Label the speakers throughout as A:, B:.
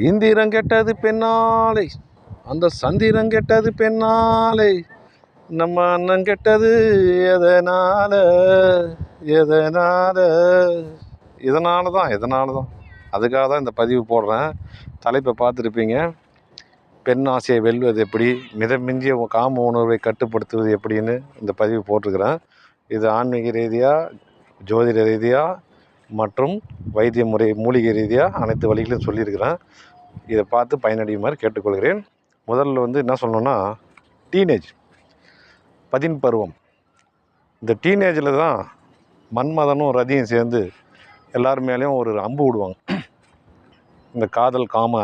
A: இந்திரம் கெட்டது பெண்ணாலை, அந்த சந்திரம் கெட்டது பெண்ணாலை, நம்ம அண்ணன் கெட்டது எதனால எதனால இதனால தான் அதுக்காக தான் இந்த பதிவு போடுறேன். தலைப்பை பார்த்துருப்பீங்க. பெண் ஆசையை வெல்வது எப்படி, மிதமிஞ்சிய காம உணர்வை கட்டுப்படுத்துவது எப்படின்னு இந்த பதிவு போட்டிருக்கிறேன். இது ஆன்மீக ரீதியாக, ஜோதிட ரீதியாக மற்றும் வைத்திய முறை மூலிகை ரீதியாக அனைத்து வழிகளையும் சொல்லியிருக்கிறேன். இதை பார்த்து பயனடையுமாறு கேட்டுக்கொள்கிறேன். முதல்ல என்ன சொல்லணுன்னா, டீனேஜ் பருவம். இந்த டீனேஜில் தான் மன்மதனும் ரதியும் சேர்ந்து எல்லார் மேலேயும் ஒரு அம்பு விடுவாங்க. இந்த காதல் காம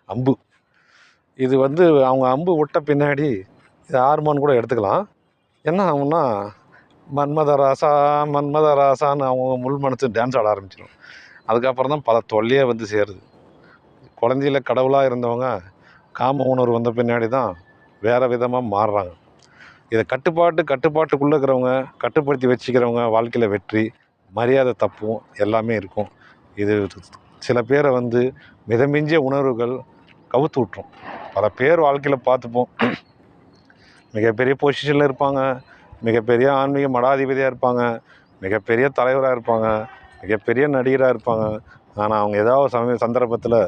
A: அம்பு இது அவங்க அம்பு விட்ட பின்னாடி இது ஹார்மோன் கூட எடுத்துக்கலாம். என்ன ஆகும்னா, மன்மத ராசான்னு அவங்க முள் மனசு டான்ஸ் ஆட ஆரம்பிச்சிடும். அதுக்கப்புறம் தான் பல தொல்லையே சேருது. குழந்தையில கடவுளாக இருந்தவங்க காம உணர்வு வந்த பின்னாடி தான் வேறு விதமாக மாறுறாங்க. இதை கட்டுப்பாட்டுக்குள்ளே இருக்கிறவங்க, கட்டுப்படுத்தி வச்சுக்கிறவங்க வாழ்க்கையில் வெற்றி, மரியாதை தப்பும் எல்லாமே இருக்கும். இது சில பேரை மிதமிஞ்சிய உணர்வுகள் கவுத்து விட்டுரும். பல பேர் வாழ்க்கையில் பார்த்துப்போம். மிகப்பெரிய பொசிஷனில் இருப்பாங்க, மிகப்பெரிய ஆன்மீக மடாதிபதியாக இருப்பாங்க, மிகப்பெரிய தலைவராக இருப்பாங்க, மிகப்பெரிய நடிகராக இருப்பாங்க. ஆனால் அவங்க ஏதாவது சந்தர்ப்பத்தில்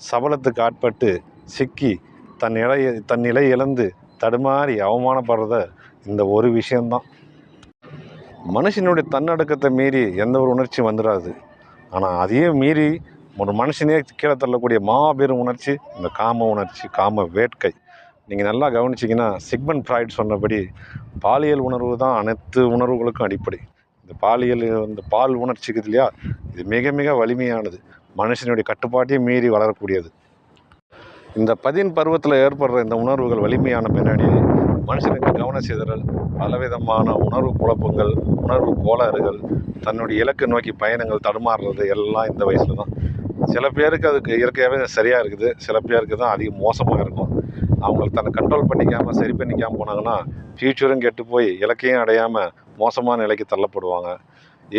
A: சபலத்துக்கு ஆட்பட்டு சிக்கி தன் நிலை இழந்து தடுமாறி அவமானப்படுறத இந்த ஒரு விஷயந்தான். மனுஷனுடைய தன்னடக்கத்தை மீறி எந்த ஒரு உணர்ச்சியும் வந்துடாது. ஆனால் அதையும் மீறி ஒரு மனுஷனே கீழே தள்ளக்கூடிய மாபெரும் உணர்ச்சி இந்த காம உணர்ச்சி, காம வேட்கை. நீங்கள் நல்லா கவனிச்சிங்கன்னா, சிக்மண்ட் ஃப்ராய்ட் சொன்னபடி பாலியல் உணர்வு தான் அனைத்து உணர்வுகளுக்கும் அடிப்படை. இந்த பால் உணர்ச்சிக்கு இல்லையா, இது மிக மிக வலிமையானது, மனுஷனுடைய கட்டுப்பாட்டையும் மீறி வளரக்கூடியது. இந்த பருவத்தில் ஏற்படுற இந்த உணர்வுகள் வலிமையான பின்னாடி மனுஷனுக்கு கவன சிதறல், பலவிதமான உணர்வு குழப்பங்கள், உணர்வு கோளாறுகள், தன்னுடைய இலக்கு நோக்கி பயணங்கள் தடுமாறுறது எல்லாம் இந்த வயசில் தான். சில பேருக்கு அதுக்கு இயற்கையாகவே சரியாக இருக்குது, சில பேருக்கு தான் அதிகம் மோசமாக இருக்கும். அவங்களுக்கு தன்னை கண்ட்ரோல் பண்ணிக்காமல் சரி பண்ணிக்காமல் போனாங்கன்னா ஃப்யூச்சரும் கெட்டு போய் இலக்கையும் அடையாமல் மோசமான நிலைக்கு தள்ளப்படுவாங்க.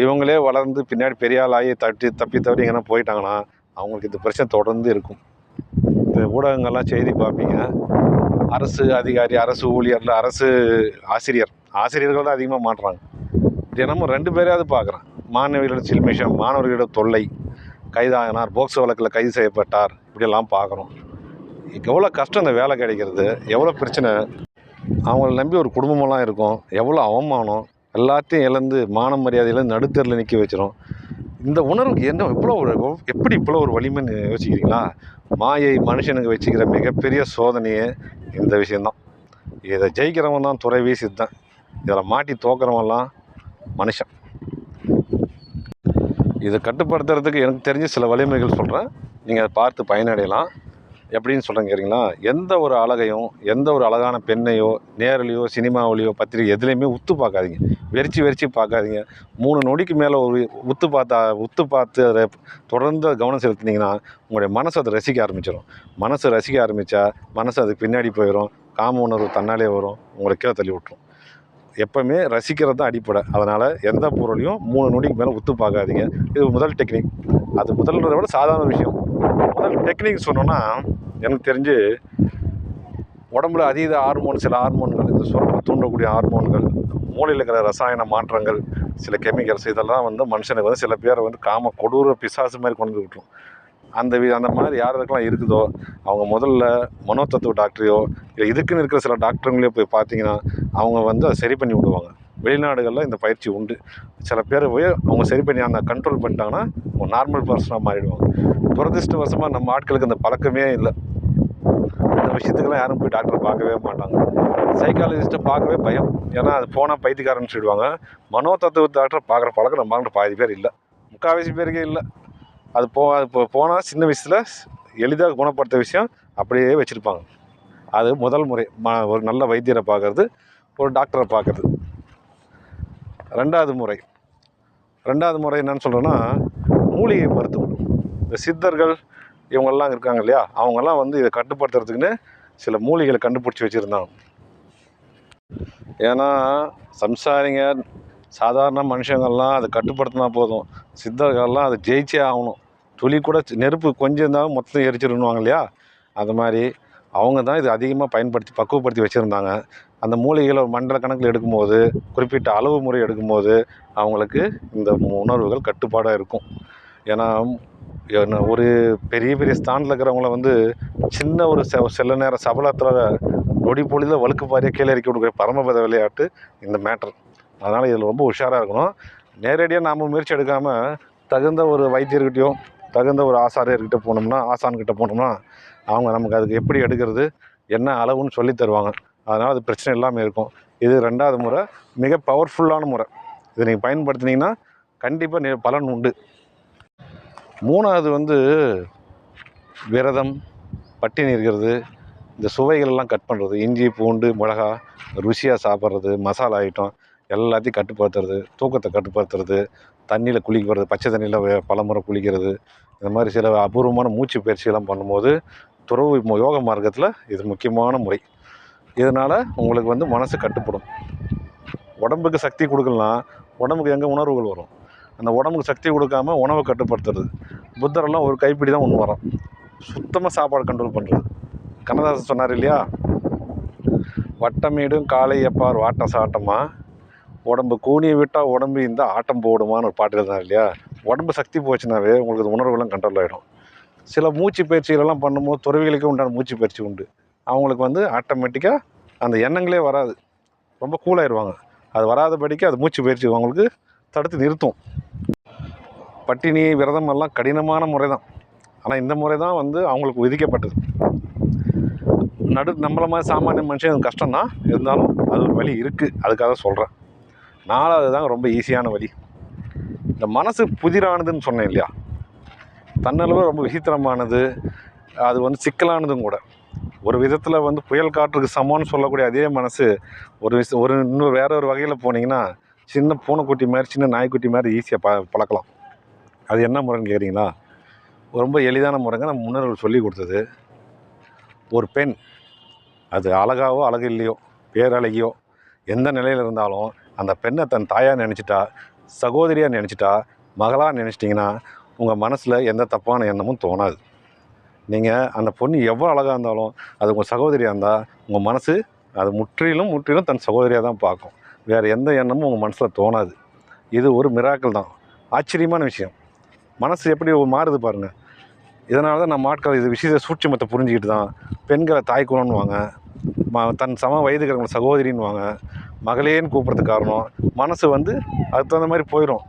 A: இவங்களே வளர்ந்து பின்னாடி பெரிய ஆளாகி தப்பி தவறி எங்கன்னா போயிட்டாங்கன்னா அவங்களுக்கு இந்த பிரச்சனை தொடர்ந்து இருக்கும். இந்த ஊடகங்கள்லாம் செய்தி பார்ப்பீங்க, அரசு அதிகாரி, அரசு ஊழியரில் அரசு ஆசிரியர்கள் தான் அதிகமாக மாட்டுறாங்க. தினமும் 2 பேரையாவது பார்க்குறேன். மாணவிகளிடம் சில்மிஷம், மாணவர்களிடம் தொல்லை, கைதாகினார், போக்சோ வழக்கில் கைது செய்யப்பட்டார், இப்படியெல்லாம் பார்க்குறோம். எவ்வளோ கஷ்டம் இந்த வேலை கிடைக்கிறது, எவ்வளோ பிரச்சனை. அவங்கள நம்பி ஒரு குடும்பமெல்லாம் இருக்கும், எவ்வளோ அவமானம், எல்லாத்தையும் இழந்து மான மரியாதையில் நடுத்தரில் நிற்க வச்சிடும். இந்த உணர்வுக்கு எப்படி இவ்வளோ ஒரு வலிமைன்னு யோசிக்கிறீங்களா? மாயை மனுஷனுக்கு வச்சுக்கிற மிகப்பெரிய சோதனையே இந்த விஷயந்தான். இதை ஜெயிக்கிறவன் தான் துறை வீசித்தான், இதில் மாட்டி தோக்கிறவன்லாம் மனுஷன். இதை கட்டுப்படுத்துறதுக்கு எனக்கு தெரிஞ்ச சில வலிமைகள் சொல்கிறேன், நீங்கள் அதை பார்த்து பயனடையலாம். எப்படின்னு சொல்கிறேன் கேட்குறீங்களா? எந்த ஒரு அழகையும், எந்த ஒரு அழகான பெண்ணையோ நேரிலையோ சினிமாவிலையோ பத்திரிகை எதுலேயுமே உத்து பார்க்காதீங்க, வெறிச்சு பார்க்காதீங்க. 3 நொடிக்கு மேலே ஒரு உத்து பார்த்து அதை தொடர்ந்து கவனம் செலுத்தினீங்கன்னா உங்களுடைய மனசு அதை ரசிக்க ஆரம்பிச்சிடும். மனசு ரசிக்க ஆரம்பித்தா மனசு அதுக்கு பின்னாடி போயிடும், காம உணர்வு தன்னாலே வரும், உங்களை கீழே தள்ளி விட்டுரும். எப்போவுமே ரசிக்கிறது தான் அடிப்படை. அதனால் எந்த பொருளையும் 3 நொடிக்கு மேலே உத்து பார்க்காதீங்க. இது முதல் டெக்னிக். அது முதல்ன்றதை விட சாதாரண விஷயம். முதல் டெக்னிக் சொன்னோன்னா, எனக்கு தெரிஞ்சு உடம்புல அதீத ஹார்மோன், சில ஹார்மோன்கள், இந்த சுரப்பை தூண்டக்கூடிய ஹார்மோன்கள், மூளையில் இருக்கிற ரசாயன மாற்றங்கள், சில கெமிக்கல்ஸ், இதெல்லாம் மனுஷனுக்கு சில பேரை காம கொடூர பிசாசு மாதிரி கொண்டு விட்டுரும். அந்த மாதிரி யாருக்கெல்லாம் இருக்குதோ அவங்க முதல்ல மனோதத்துவ டாக்டரையோ இல்லை இதுக்குன்னு இருக்கிற சில டாக்டருங்களையோ போய் பார்த்தீங்கன்னா அவங்க அதை சரி பண்ணி விடுவாங்க. வெளிநாடுகளில் இந்த பயிற்சி உண்டு. சில பேர் போய் அவங்க சரி பண்ணி அந்த கண்ட்ரோல் பண்ணிட்டாங்கன்னா ஒரு நார்மல் பர்சனாக மாறிடுவாங்க. துரதிருஷ்டவசமாக நம்ம ஆட்களுக்கு அந்த பழக்கமே இல்லை. இந்த விஷயத்துக்கெல்லாம் யாரும் போய் டாக்டரை பார்க்கவே மாட்டாங்க. சைக்காலஜிஸ்ட்டை பார்க்கவே பயம். ஏன்னா அது போனால் பைத்தியக்காரன்னு சொல்லிடுவாங்க. மனோதத்துவ டாக்டரை பார்க்குற பழக்கம் நம்ம பாதி பேர் இல்லை, முக்கால்வாசி பேருக்கே இல்லை. அது போனால் சின்ன வயசில் எளிதாக குணப்படுத்த விஷயம் அப்படியே வச்சுருப்பாங்க. அது முதல் முறை ஒரு நல்ல வைத்தியரை பார்க்குறது, ஒரு டாக்டரை பார்க்குறது. ரெண்டாவது முறை என்னன்னு சொல்கிறேன்னா, மூலிகை மருத்துவம். இந்த சித்தர்கள் இவங்கெல்லாம் இருக்காங்க இல்லையா, அவங்கெல்லாம் இதை கட்டுப்படுத்துறதுக்குன்னு சில மூலிகைகளை கண்டுபிடிச்சி வச்சுருந்தாங்க. ஏன்னா சம்சாரிங்க சாதாரண மனுஷங்கள்லாம் அதை கட்டுப்படுத்தினா போதும், சித்தர்கள்லாம் அதை ஜெயிச்சே ஆகணும், துளி கூட நெருப்பு கொஞ்சம் இருந்தாலும் மொத்தம் எரிச்சிடணுவாங்க இல்லையா, அது மாதிரி அவங்க தான் இது அதிகமாக பயன்படுத்தி பக்குவப்படுத்தி வச்சுருந்தாங்க. அந்த மூலிகைகளை ஒரு மண்டல கணக்கில் எடுக்கும்போது, குறிப்பிட்ட அளவு முறை எடுக்கும்போது அவங்களுக்கு இந்த உணர்வுகள் கட்டுப்பாடாக இருக்கும். ஏன்னா ஒரு பெரிய பெரிய ஸ்தானில் இருக்கிறவங்கள வந்து சின்ன ஒரு சில நேரம் சபலத்தில் நொடி பொழுதில் வழுக்கு பாரியாக கீழே இறக்கி கொடுக்குற பரமபத விளையாட்டு இந்த மேட்ரு. அதனால் இதில் ரொம்ப உஷாராக இருக்கணும். நேரடியாக நாம் முயற்சி எடுக்காமல் தகுந்த ஒரு வைத்தியர்கிட்டையோ தகுந்த ஒரு ஆசாரியர்கிட்ட போனோம்னா ஆசான்கிட்ட போனோம்னா அவங்க நமக்கு அதுக்கு எப்படி எடுக்கிறது என்ன அளவுன்னு சொல்லி தருவாங்க. அதனால் அது பிரச்சனை இல்லாமல் இருக்கும். இது 2வது முறை, மிக பவர்ஃபுல்லான முறை. இதை நீங்கள் பயன்படுத்தினீங்கன்னா கண்டிப்பாக பலன் உண்டு. 3வது வந்து விரதம், பட்டினி இருக்கிறது, இந்த சுவைகளெல்லாம் கட் பண்ணுறது, இஞ்சி பூண்டு மிளகா ருசியாக சாப்பிட்றது, மசாலா ஐட்டம் எல்லாத்தையும் கட்டுப்படுத்துறது, தூக்கத்தை கட்டுப்படுத்துறது, தண்ணியில் குளிக்கிறது, பச்சை தண்ணியில் பலமுறை குளிக்கிறது, இந்த மாதிரி சில அபூர்வமான மூச்சு பயிற்சியெல்லாம் பண்ணும்போது துறவு யோக மார்க்கத்தில் இது முக்கியமான முறை. இதனால் உங்களுக்கு வந்து மனசு கட்டுப்படும். உடம்புக்கு சக்தி கொடுக்கலாம், உடம்புக்கு எங்கே உணர்வுகள் வரும்? அந்த உடம்புக்கு சக்தி கொடுக்காம உணவை கட்டுப்படுத்துறது. புத்தரெல்லாம் ஒரு கைப்பிடி தான் ஒன்று வரும், சுத்தமாக சாப்பாடு கண்ட்ரோல் பண்ணுறது. கண்ணதாசன் சொன்னார் இல்லையா, வட்டமீடும் காலை எப்பார் வாட்ட சாட்டமா, உடம்பு கூனியை விட்டால் உடம்பு இந்த ஆட்டம் போடுமான்னு ஒரு பாட்டு இருந்தார் இல்லையா. உடம்பு சக்தி போச்சுனாவே உங்களுக்கு உணர்வுலாம் கண்ட்ரோல் ஆகிடும். சில மூச்சு பயிற்சிகளெல்லாம் பண்ணும்போது துறவிகளுக்கே உண்டான மூச்சு பயிற்சி உண்டு. அவங்களுக்கு வந்து ஆட்டோமேட்டிக்காக அந்த எண்ணங்களே வராது, ரொம்ப கூலாகிடுவாங்க. அது வராதபடிக்கு அது மூச்சு பயிற்சி அவங்களுக்கு தடுத்து நிறுத்தும். பட்டினி விரதம் எல்லாம் கடினமான முறை தான். ஆனால் இந்த முறை தான் வந்து அவங்களுக்கு விதிக்கப்பட்டது. நம்மள மாதிரி சாமானிய மனுஷன் கஷ்டம்தான், இருந்தாலும் அது ஒரு வழி இருக்குது, அதுக்காக சொல்கிறேன். 4வது தான் ரொம்ப ஈஸியான வழி. இந்த மனசு புதிரானதுன்னு சொன்னேன் இல்லையா, தன்னளவு ரொம்ப விசித்திரமானது, அது வந்து சிக்கலானதும் கூட. ஒரு விதத்தில் வந்து புயல் காற்றுக்கு சமம்னு சொல்லக்கூடிய அதே மனசு ஒரு இன்னும் வேற ஒரு வகையில் போனீங்கன்னா சின்ன பூனைக்குட்டி மாதிரி சின்ன நாய்க்குட்டி மாதிரி ஈஸியாக பழக்கலாம். அது என்ன முறைன்னு கேட்குறீங்களா? ரொம்ப எளிதான முறைங்க. நம்ம முன்னோர்கள் சொல்லி கொடுத்தது. ஒரு பெண், அது அழகாவோ அழகு இல்லையோ பேரழகியோ எந்த நிலையில் இருந்தாலும் அந்த பெண்ணை தன் தாயாக நினச்சிட்டா, சகோதரியாக நினச்சிட்டா, மகளாக நினச்சிட்டிங்கன்னா உங்கள் மனசில் எந்த தப்பான எண்ணமும் தோணாது. நீங்கள் அந்த பொண்ணு எவ்வளோ அழகாக இருந்தாலும் அது உங்கள் சகோதரியாக இருந்தால் உங்கள் மனசு அது முற்றிலும் தன் சகோதரியாக தான் பார்க்கும். வேறு எந்த எண்ணமும் உங்கள் மனசில் தோணாது. இது ஒரு மிராக்கிள் தான், ஆச்சரியமான விஷயம். மனசு எப்படி மாறுது பாருங்கள். இதனால தான் நம்ம ஆட்கள் இது விஷயத்தை சூட்சுமத்தை புரிஞ்சுக்கிட்டு தான் பெண்களை தாய்க்குலன்னுவாங்க, தன் சம வயதுக்கிறவங்க சகோதரின்னுவாங்க, மகளேன்னு கூப்பிட்றதுக்கு காரணம் மனசு வந்து அதுக்கு தகுந்த மாதிரி போயிடும்.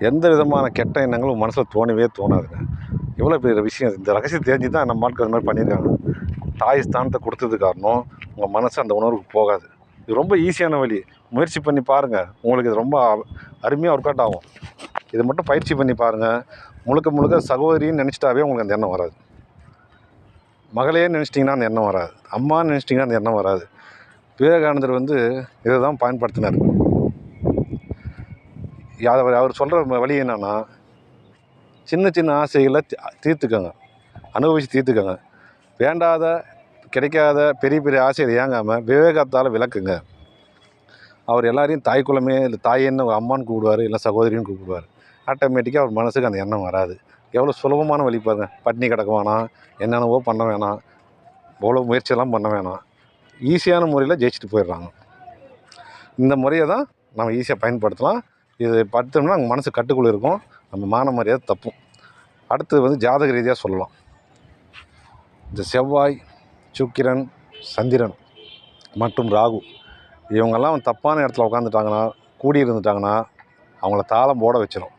A: எந்த விதமான கெட்ட எண்ணங்களும் மனசில் தோணவே தோணாதுங்க. எவ்வளோ பெரிய விஷயம். இந்த ரகசியம் தெரிஞ்சு தான் நம்ம ஆட்கள் அது மாதிரி பண்ணியிருக்காங்க. தாய் ஸ்தானத்தை கொடுத்தது காரணம் உங்கள் மனசு அந்த உணர்வுக்கு போகாது. இது ரொம்ப ஈஸியான வழி, முயற்சி பண்ணி பாருங்கள். உங்களுக்கு இது ரொம்ப அருமையாக ஒர்க் அவுட் ஆகும். இதை மட்டும் பயிற்சி பண்ணி பாருங்கள். முழுக்க சகோதரின்னு நினச்சிட்டாவே உங்களுக்கு அந்த எண்ணம் வராது. மகளே நினச்சிட்டிங்கன்னா அந்த எண்ணம் வராது. அம்மான்னு நினச்சிட்டிங்கன்னா அந்த எண்ணம் வராது. விவேகானந்தர் வந்து இதை தான் பயன்படுத்தினார். அவர் சொல்கிற வழி என்னென்னா, சின்ன ஆசைகளை தீர்த்துக்கோங்க, அனுபவித்து தீர்த்துக்கோங்க. வேண்டாத கிடைக்காத பெரிய ஆசையை ஏங்காமல் விவேகத்தால் விளக்குங்க. அவர் எல்லாரையும் தாய் குலமே இல்லை தாயின்னு அம்மான்னு கூப்பிடுவார், இல்லை சகோதரின்னு கூப்பிடுவார். ஆட்டோமேட்டிக்காக அவர் மனசுக்கு அந்த எண்ணம் வராது. எவ்வளோ சுலபமான வழி பாருங்கள். பட்னி கிடக்க வேணாம், என்னென்னவோ பண்ண வேணாம், எவ்வளோ முயற்சியெல்லாம் பண்ண வேணாம், ஈஸியான முறையில் ஜெயிச்சுட்டு போயிடுறாங்க. இந்த முறையை தான் நம்ம ஈஸியாக பயன்படுத்தலாம். இது பார்த்தோம்னா நம்ம மனசு கட்டுக்குள்ளே இருக்கும், நம்ம மான மரியாதை தப்பும். அடுத்தது வந்து ஜாதக ரீதியாக சொல்லலாம். இந்த செவ்வாய், சுக்கிரன், சந்திரன் மற்றும் ராகு இவங்கெல்லாம் தப்பான இடத்துல உட்காந்துட்டாங்கன்னா, கூடி இருந்துட்டாங்கன்னா அவங்கள தாளம் போட வச்சிடும்.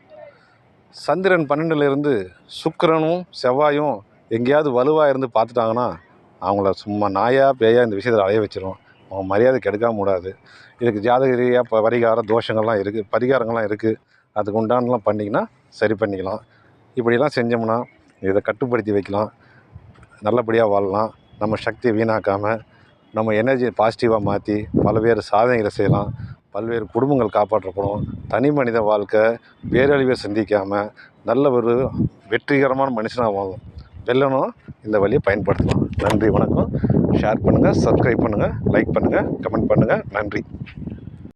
A: சந்திரன் 12லேருந்து சுக்கிரனும் செவ்வாயும் எங்கேயாவது வலுவாக இருந்து பார்த்துட்டாங்கன்னா அவங்கள சும்மா நாயா பேயா இந்த விஷயத்தில் அலைய வச்சிடும். அவங்க மரியாதை கெடுக்காம விடாது. இதுக்கு ஜாதக ரீதியாக பரிகார தோஷங்கள்லாம் இருக்குது, பரிகாரங்கள்லாம் இருக்குது. அதுக்கு உண்டானலாம் பண்ணிங்கன்னா சரி பண்ணிக்கலாம். இப்படிலாம் செஞ்சோம்னா இதை கட்டுப்படுத்தி வைக்கலாம், நல்லபடியாக வாழலாம். நம்ம சக்தியை வீணாக்காமல் நம்ம எனர்ஜியை பாசிட்டிவாக மாற்றி பல்வேறு சாதனைகளை செய்யலாம். பல்வேறு குடும்பங்கள் காப்பாற்றப்படும். தனி மனித வாழ்க்கை பேரழிவை சந்திக்காமல் நல்ல ஒரு வெற்றிகரமான மனுஷனாக வாழும். வெல்லணும் இந்த வழியை பயன்படுத்தலாம். நன்றி, வணக்கம். ஷேர் பண்ணுங்கள், சப்ஸ்கிரைப் பண்ணுங்கள், லைக் பண்ணுங்கள், கமெண்ட் பண்ணுங்கள். நன்றி.